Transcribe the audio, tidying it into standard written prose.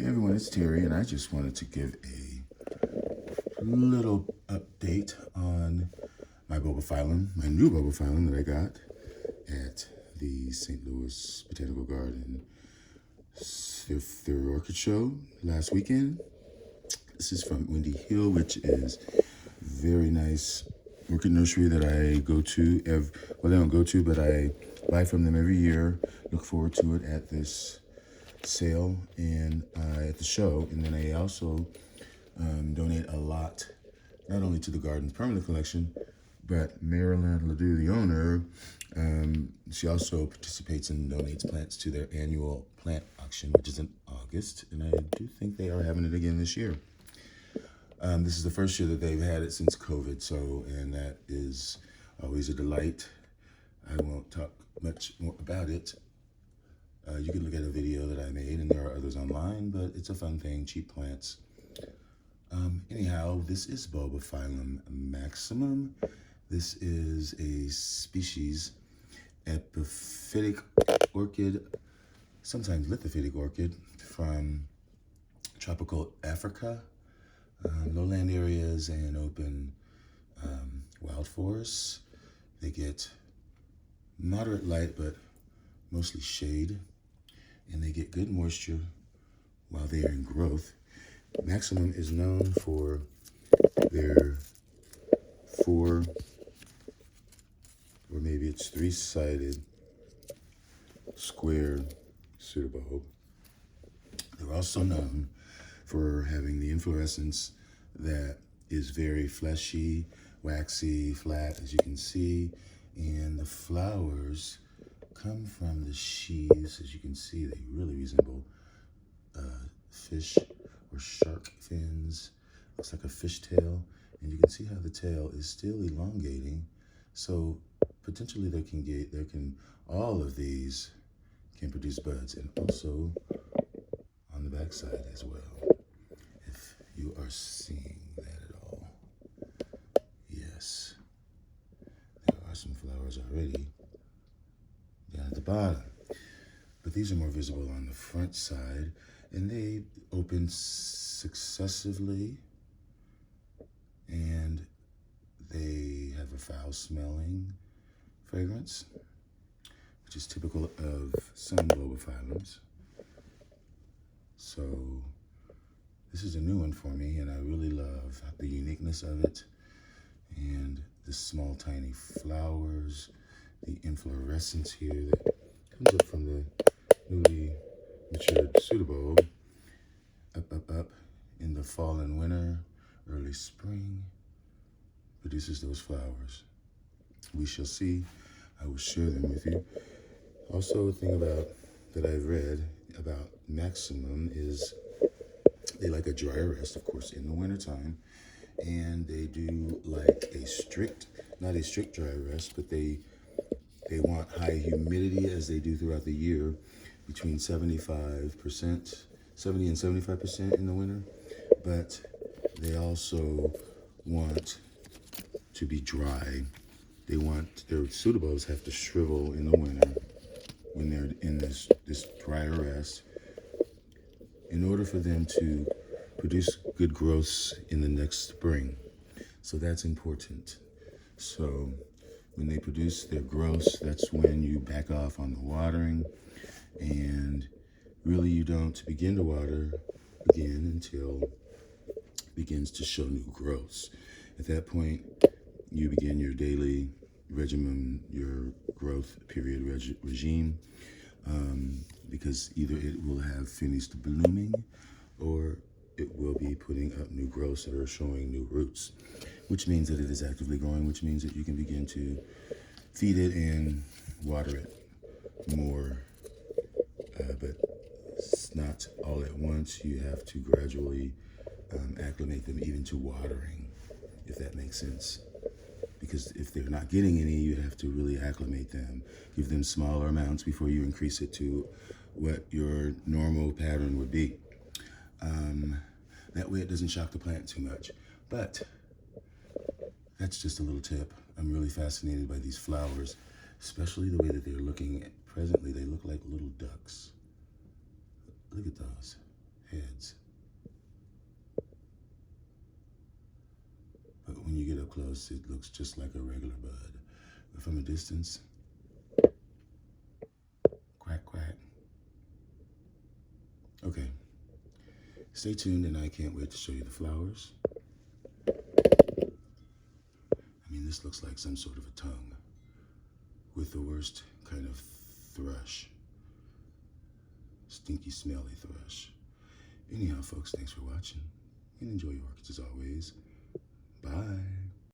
Hey everyone, it's Terry, and I just wanted to give a little update on my Bulbophyllum, my new Bulbophyllum that I got at the St. Louis Botanical Garden third Orchid Show last weekend. This is from Windy Hill, which is a very nice orchid nursery that I go to. I don't go to, but I buy from them every year. Look forward to it at this sale and at the show. And then I also donate a lot, not only to the garden's permanent collection, but Marilyn Ledoux, the owner, she also participates and donates plants to their annual plant auction, which is in August, and I do think they are having it again this year. This is the first year that they've had it since COVID, and that is always a delight. I won't talk much more about it. You can look at a video that I made, and there are others online, but it's a fun thing, cheap plants. Anyhow, this is Bulbophyllum maximum. This is a species, epiphytic orchid, sometimes lithophytic orchid, from tropical Africa, lowland areas and open wild forests. They get moderate light, but mostly shade, and they get good moisture while they are in growth. Maximum is known for their four, or maybe it's three-sided square pseudobulb. They're also known for having the inflorescence that is very fleshy, waxy, flat, as you can see, and the flowers come from the sheaths. As you can see, they really resemble fish or shark fins. Looks like a fish tail, and you can see how the tail is still elongating. So potentially all of these can produce buds, and also on the back side as well, if you are seeing that at all. Yes, there are some flowers already down at the bottom, but these are more visible on the front side, and they open successively, and they have a foul-smelling fragrance, which is typical of some Bulbophyllums. So this is a new one for me, and I really love the uniqueness of it, and the small, tiny flowers, the inflorescence here that comes up from the newly matured pseudobulb, up in the fall and winter, early spring, produces those flowers. We shall see. I will share them with you. Also, a thing that I've read about maximum is they like a dry rest, of course, in the wintertime, and they do like not a strict dry rest, but they want high humidity, as they do throughout the year, between 70 and 75% in the winter, but they also want to be dry. They want their pseudobulbs have to shrivel in the winter when they're in this dry rest, in order for them to produce good growths in the next spring. So that's important. So when they produce their growths, that's when you back off on the watering, and really you don't begin to water again until it begins to show new growths. At that point, you begin your daily regimen, your growth period regime, because either it will have finished blooming or it will be putting up new growths that are showing new roots, which means that it is actively growing, which means that you can begin to feed it and water it more, but it's not all at once. You have to gradually acclimate them even to watering, if that makes sense. Because if they're not getting any, you have to really acclimate them. Give them smaller amounts before you increase it to what your normal pattern would be. That way it doesn't shock the plant too much. But that's just a little tip. I'm really fascinated by these flowers, especially the way that they're looking presently. They look like little ducks. Look at those. heads. But when you get up close, it looks just like a regular bud. But from a distance, quack, quack. Okay, stay tuned, and I can't wait to show you the flowers. I mean, this looks like some sort of a tongue with the worst kind of thrush. Stinky, smelly thrush. Anyhow, folks, thanks for watching, and enjoy your orchids as always. Bye.